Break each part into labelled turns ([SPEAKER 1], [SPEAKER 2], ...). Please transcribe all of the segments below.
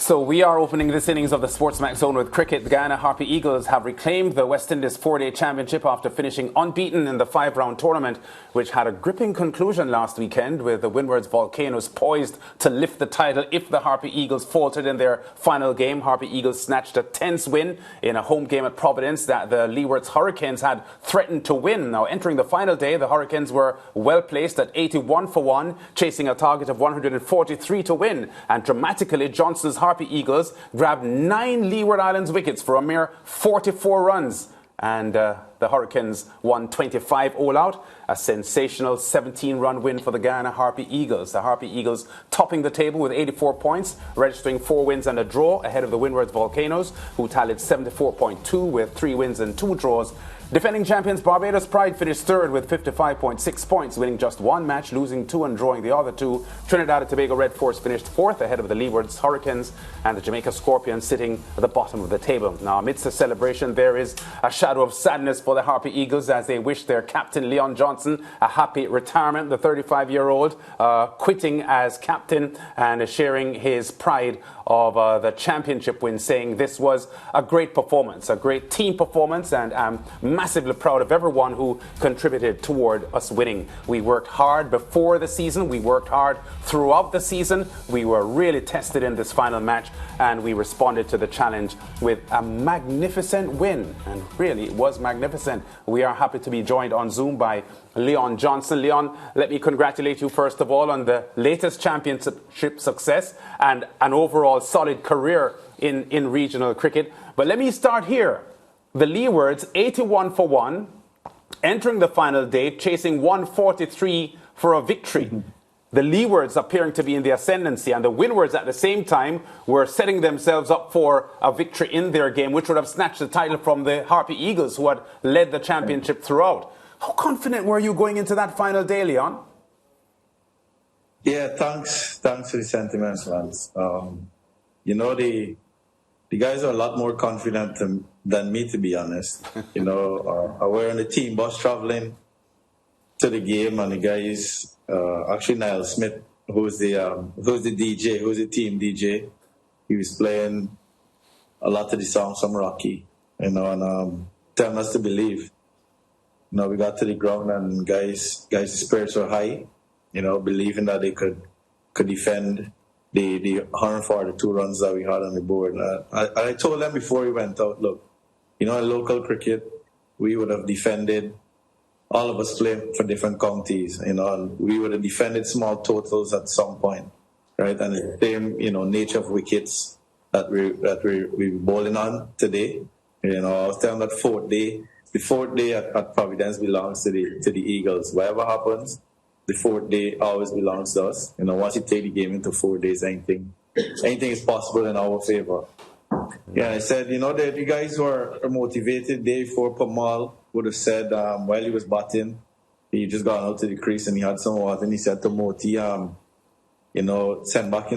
[SPEAKER 1] So we are opening this innings of the SportsMax Zone with cricket. The Guyana Harpy Eagles have reclaimed the West Indies four-day championship after finishing unbeaten in the five-round tournament, which had a gripping conclusion last weekend with the Windward's Volcanoes poised to lift the title if the Harpy Eagles faltered in their final game. Harpy Eagles snatched a tense win in a home game at Providence that the Leeward's Hurricanes had threatened to win. Now, entering the final day, the Hurricanes were well placed at 81 for 1, chasing a target of 143 to win. And dramatically, Johnson's Harpy Eagles grabbed 9 Leeward Islands wickets for a mere 44 runs. And the Hurricanes won 25 all out, a sensational 17-run win for the Guyana Harpy Eagles. The Harpy Eagles topping the table with 84 points, registering 4 wins and a draw ahead of the Windward's Volcanoes, who tallied 74.2 with 3 wins and 2 draws. Defending champions Barbados Pride finished third with 55.6 points, winning just 1 match, losing 2 and drawing the other 2. Trinidad and Tobago Red Force finished fourth ahead of the Leeward's Hurricanes and the Jamaica Scorpions sitting at the bottom of the table. Now, amidst the celebration, there is a shadow of sadness for the Harpy Eagles as they wish their captain, Leon Johnson, a happy retirement. The 35-year-old quitting as captain and sharing his pride of the championship win, saying this was a great performance, a great team performance, and I'm massively proud of everyone who contributed toward us winning. We worked hard before the season, we worked hard throughout the season, we were really tested in this final match, and we responded to the challenge with a magnificent win, and really it was magnificent. We are happy to be joined on Zoom by Leon Johnson. Leon, let me congratulate you first of all on the latest championship success and an overall solid career in regional cricket. But let me start here. The Leewards 81 for 1, entering the final day, chasing 143 for a victory. The Leewards appearing to be in the ascendancy, and the Windwards at the same time were setting themselves up for a victory in their game, which would have snatched the title from the Harpy Eagles, who had led the championship throughout. How confident were you going into that final day, Leon?
[SPEAKER 2] Yeah, thanks for the sentiments, Lance. The guys are a lot more confident than me, to be honest. We're on the team bus traveling to the game, and the guys, actually Niall Smith, who's the team DJ, he was playing a lot of the songs from Rocky, and telling us to believe. We got to the ground, and guys' spirits were high, believing that they could defend the 142 runs that we had on the board. I told them before we went out, look, in local cricket, we would have defended, all of us play for different counties, and we would have defended small totals at some point, right? And the same, nature of wickets that we're bowling on today. I was telling that the fourth day at Providence belongs to the Eagles. Whatever happens, the fourth day always belongs to us. Once you take the game into 4 days, anything is possible in our favor. Yeah, I said, the guys were motivated. Day before, Pamal would have said, while he was batting, he just got out to the crease and he had some water, and he said to Moti, sent back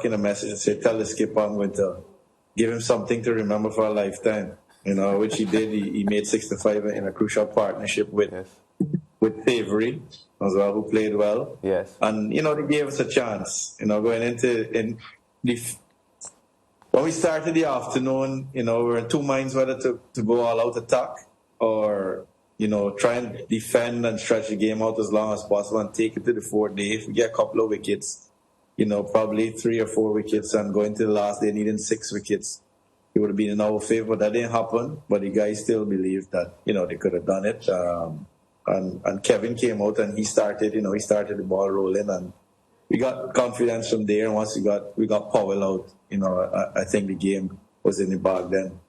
[SPEAKER 2] in a message and said, tell the skipper I'm going to give him something to remember for a lifetime. Which he did. He made 65 in a crucial partnership with Savory as well, who played well.
[SPEAKER 1] Yes.
[SPEAKER 2] And, they gave us a chance, going into when we started the afternoon, we were in two minds whether to go all out attack or, try and defend and stretch the game out as long as possible and take it to the fourth day. If we get a couple of wickets, probably 3 or 4 wickets, and go into the last day needing 6 wickets, it would have been in our favor. That didn't happen, but the guys still believed that, they could have done it. And Kevin came out and he started the ball rolling, and we got confidence from there. And once we got Powell out, I think the game was in the bag then.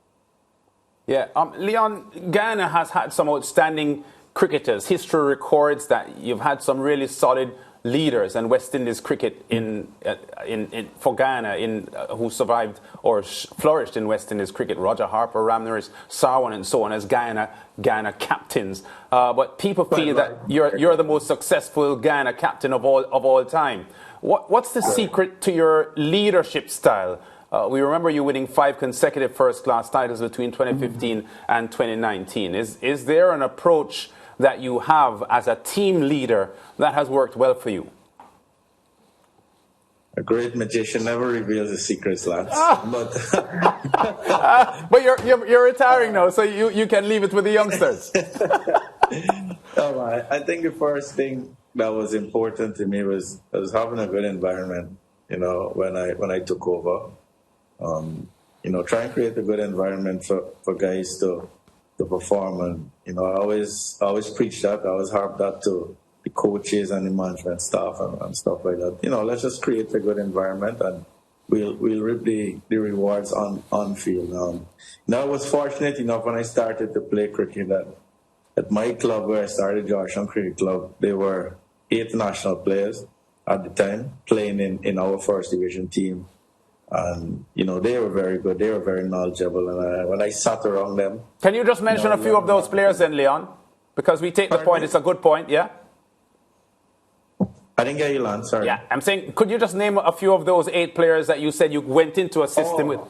[SPEAKER 1] Yeah, Leon, Guyana has had some outstanding cricketers. History records that you've had some really solid leaders and West Indies cricket for Guyana who survived or flourished in West Indies cricket. Roger Harper, Ramnaresh Sarwan, and so on as Guyana captains. But people feel that you're the most successful Guyana captain of all time. What's the secret to your leadership style? We remember you winning 5 consecutive first-class titles between 2015 and 2019. Is there an approach that you have as a team leader that has worked well for you?
[SPEAKER 2] A great magician never reveals his secrets, lads.
[SPEAKER 1] But you're retiring now, so you can leave it with the youngsters.
[SPEAKER 2] I think the first thing that was important to me was having a good environment. You know, when I took over, you know, try and create a good environment for guys to perform, and you know, I always preach that. I always harp that to the coaches and the management staff and stuff like that. You know, let's just create a good environment, and we'll reap the rewards on field. Now, I was fortunate enough when I started to play cricket that at my club where I started, Georgetown Cricket Club, there were 8 national players at the time playing in our first division team. And, you know, they were very good. They were very knowledgeable. And when I sat around them...
[SPEAKER 1] Can you just mention a few of those players then, Leon? Because we take the point. It's a good point, yeah?
[SPEAKER 2] I didn't get you, Lance. Sorry.
[SPEAKER 1] Yeah, I'm saying, could you just name a few of those 8 players that you said you went into a system with?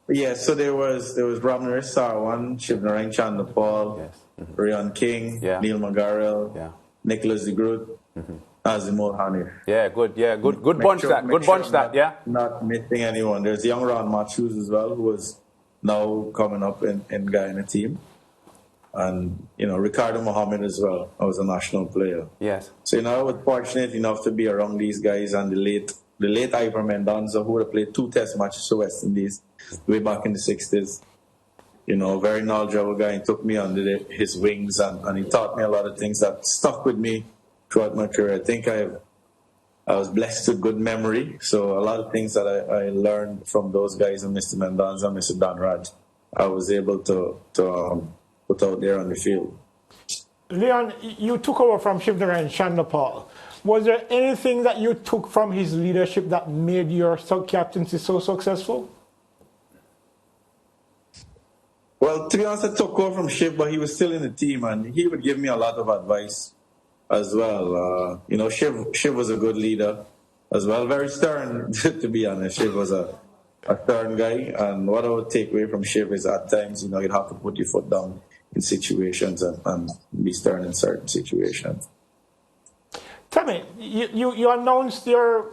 [SPEAKER 2] Yeah, so there was Ramnir Sarwan, Shivnarang Chandapal, yes. Ryan King, Neil Magarel, Nicholas de Groot, Azimul Hanif.
[SPEAKER 1] Yeah, good bunch that, yeah.
[SPEAKER 2] Not missing anyone. There's young Ron Matthews as well, who was now coming up in Guyana team. And, you know, Ricardo Mohammed as well. I was a national player.
[SPEAKER 1] Yes.
[SPEAKER 2] So, you know, I was fortunate enough to be around these guys, and the late Ivor Mendonça, who would have played 2 test matches for West Indies way back in the 60s. You know, very knowledgeable guy. He took me under his wings, and he taught me a lot of things that stuck with me throughout my career. I think I was blessed with good memory. So a lot of things that I learned from those guys, and Mr. Mendonça and Mr. Dan Raj, I was able to put out there on the field.
[SPEAKER 3] Leon, you took over from Shivnarang Chandapal. Was there anything that you took from his leadership that made your sub-captaincy so successful?
[SPEAKER 2] Well, to be honest, I took over from Shiv, but he was still in the team, and he would give me a lot of advice as well. You know, Shiv was a good leader as well. Very stern, to be honest. Shiv was a stern guy, and what I would take away from Shiv is at times, you know, you'd have to put your foot down in situations and be stern in certain situations.
[SPEAKER 3] Tell me, you announced your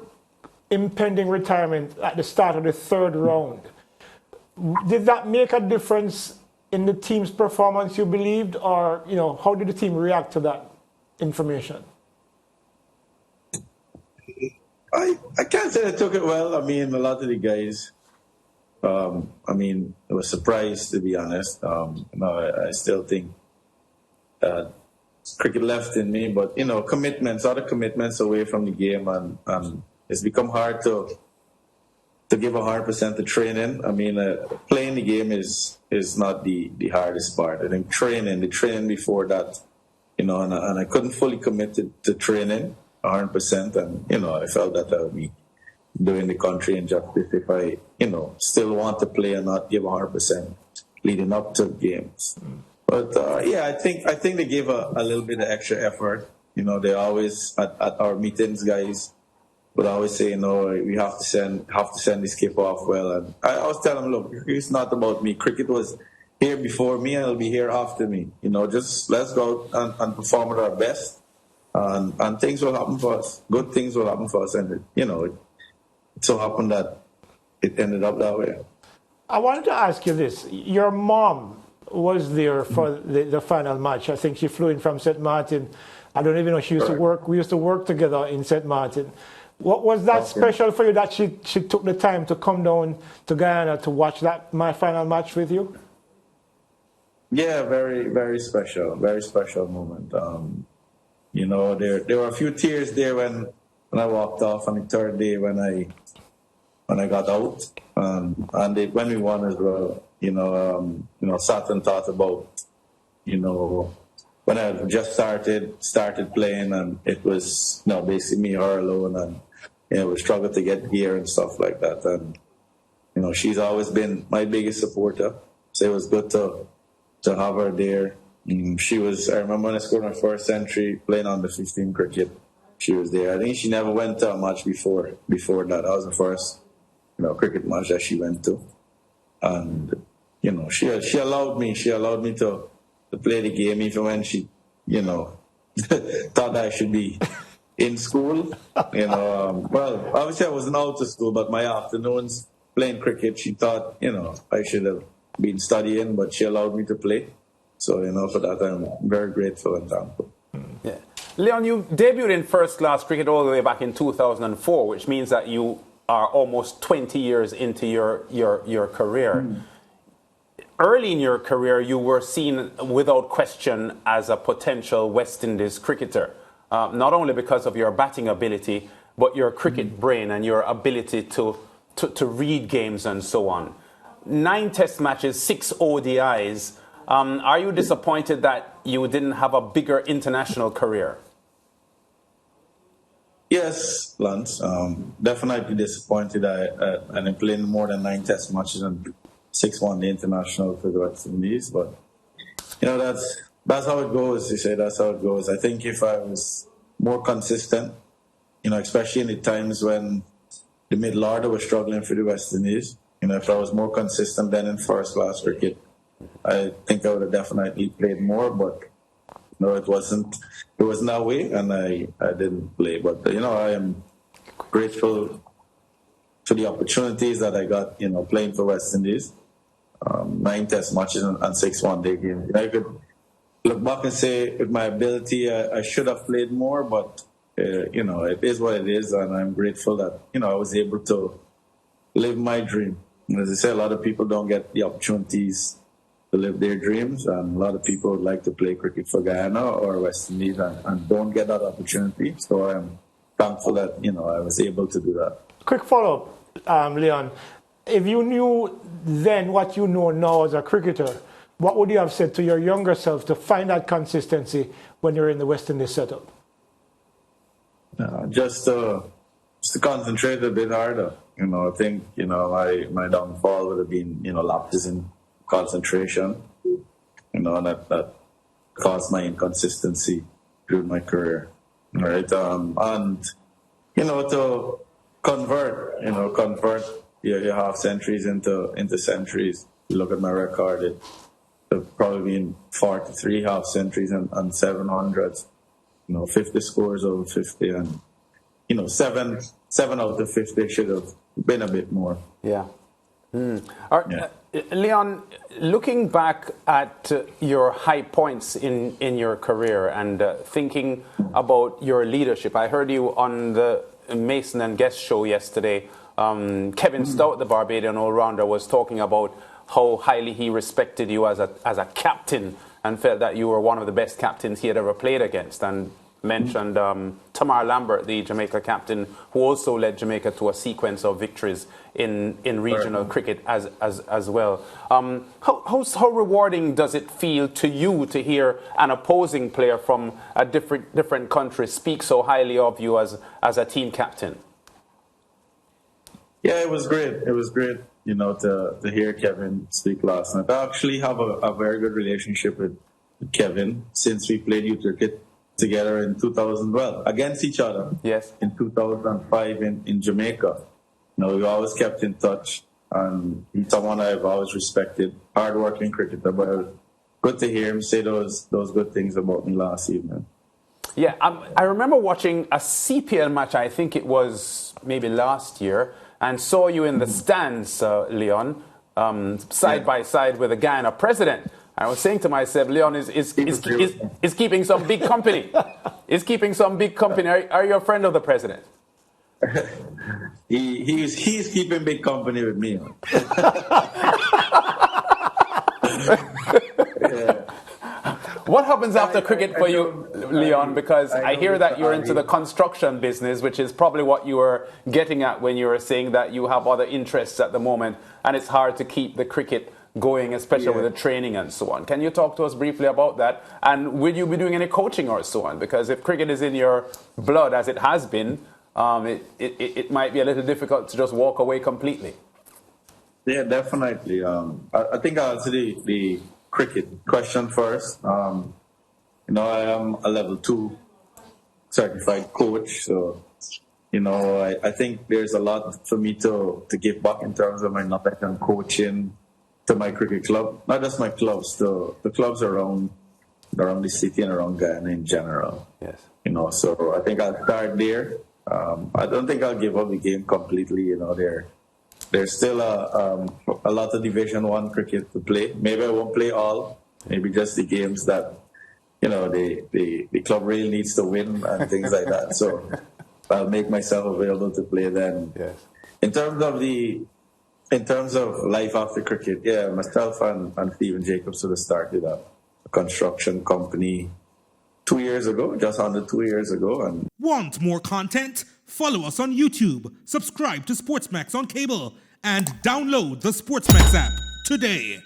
[SPEAKER 3] impending retirement at the start of the 3rd round. Did that make a difference in the team's performance, you believed, or, you know, how did the team react to that information?
[SPEAKER 2] I can't say I took it well. I mean, a lot of the guys, I mean, I was surprised, to be honest. You know, I still think cricket left in me, but, you know, other commitments away from the game, and it's become hard to give 100% to training. I mean, playing the game is not the hardest part. I think the training before that, you know, and I couldn't fully commit to training 100%, and, you know, I felt that I would be doing the country injustice if I, you know, still want to play and not give 100% leading up to games. But yeah, I think they gave a little bit of extra effort. You know, they always at our meetings, guys would always say, you know, we have to send this kip off well. And I always tell them, look, it's not about me. Cricket was here before me, and it'll be here after me. You know, just let's go out and perform at our best, and things will happen for us. Good things will happen for us, and you know, it so happened that it ended up that way.
[SPEAKER 3] I wanted to ask you this: your mom was there for the final match. I think she flew in from St. Martin. I don't even know, she used to work. We used to work together in St. Martin. What was that special for you that she took the time to come down to Guyana to watch my final match with you?
[SPEAKER 2] Yeah, very, very special. Very special moment. You know, there were a few tears there when I walked off on the 3rd day when I got out, and when we won as well. You know, sat and thought about, you know, when I just started playing, and it was, you know, basically me, her alone, and, you know, we struggled to get gear and stuff like that. And, you know, she's always been my biggest supporter. So it was good to have her there. I remember when I scored my first century playing on the 15 cricket, she was there. I think she never went to a match before that. That was the first, you know, cricket match that she went to. And, you know, she allowed me to play the game, even when she, you know, thought I should be in school. Well, obviously I wasn't out of school, but my afternoons playing cricket, she thought, I should have been studying, but she allowed me to play. So, for that, I'm very grateful and thankful.
[SPEAKER 1] Yeah. Leon, you debuted in first-class cricket all the way back in 2004, which means that you are almost 20 years into your career. Early in your career, you were seen without question as a potential West Indies cricketer, not only because of your batting ability, but your cricket brain and your ability to read games and so on. 9 test matches, 6 ODIs. Are you disappointed that you didn't have a bigger international career?
[SPEAKER 2] Yes, Lance. Definitely disappointed. I didn't play more than 9 test matches and 6 one-day international for the West Indies. But, that's how it goes, you say. That's how it goes. I think if I was more consistent, especially in the times when the middle order was struggling for the West Indies, if I was more consistent then in first-class cricket, I think I would have definitely played more. But, it wasn't that way, and I didn't play. But, I am grateful for the opportunities that I got, playing for West Indies. 9 test matches and 6 one-day games. I could look back and say, with my ability, I should have played more, but, it is what it is, and I'm grateful that, I was able to live my dream. And as I say, a lot of people don't get the opportunities to live their dreams, and a lot of people would like to play cricket for Guyana or West Indies and don't get that opportunity. So I'm thankful that, I was able to do that.
[SPEAKER 3] Quick follow-up, Leon. If you knew then what you know now as a cricketer, what would you have said to your younger self to find that consistency when you're in the West Indies setup?
[SPEAKER 2] Just to concentrate a bit harder. I think, my downfall would have been, lapses in concentration, and that caused my inconsistency through my career. Right? And, to convert your half centuries into centuries. You look at my record, it's probably been 43 half centuries and 700s. 50 scores over 50, and 7 out of 50 should have been a bit more.
[SPEAKER 1] Yeah. Leon, looking back at your high points in your career and thinking about your leadership, I heard you on the Mason and Guest show yesterday. Kevin Stout, the Barbadian all-rounder, was talking about how highly he respected you as a captain and felt that you were one of the best captains he had ever played against, and mentioned Tamar Lambert, the Jamaica captain, who also led Jamaica to a sequence of victories in regional cricket as well. How rewarding does it feel to you to hear an opposing player from a different country speak so highly of you as a team captain?
[SPEAKER 2] Yeah, it was great. It was great, to hear Kevin speak last night. I actually have a very good relationship with Kevin since we played youth cricket together in 2000, against each other. Yes. In 2005 in Jamaica. We always kept in touch, and he's someone I've always respected. Hard-working cricketer, but it was good to hear him say those good things about me last evening.
[SPEAKER 1] Yeah, I remember watching a CPL match, I think it was maybe last year, and saw you in the stands, Leon, side by side with the Guyana president. I was saying to myself, Leon is keeping some big company. Is keeping some big company. Are you a friend of the president?
[SPEAKER 2] He's keeping big company with me. Yeah.
[SPEAKER 1] What happens after cricket for you, Leon? Because I hear that you're into the construction business, which is probably what you were getting at when you were saying that you have other interests at the moment, and it's hard to keep the cricket going, especially with the training and so on. Can you talk to us briefly about that? And will you be doing any coaching or so on? Because if cricket is in your blood, as it has been, it might be a little difficult to just walk away completely.
[SPEAKER 2] Yeah, definitely. I think I'll answer the cricket question first. I am a level 2 certified coach, so I think there's a lot for me to give back in terms of my knowledge and coaching to my cricket club, not just my clubs, the clubs around the city and around Guyana in general.
[SPEAKER 1] Yes.
[SPEAKER 2] You know, so I think I'll start there. I don't think I'll give up the game completely. You know, there's still a lot of Division One cricket to play. Maybe I won't play all. Maybe just the games that, you know, the club really needs to win and things like that. So I'll make myself available to play then.
[SPEAKER 1] Yes.
[SPEAKER 2] In terms of life after cricket, yeah, myself and Stephen Jacobs sort of started a construction company 2 years ago, just under 2 years ago. And
[SPEAKER 4] want more content? Follow us on YouTube, subscribe to SportsMax on cable, and download the SportsMax app today.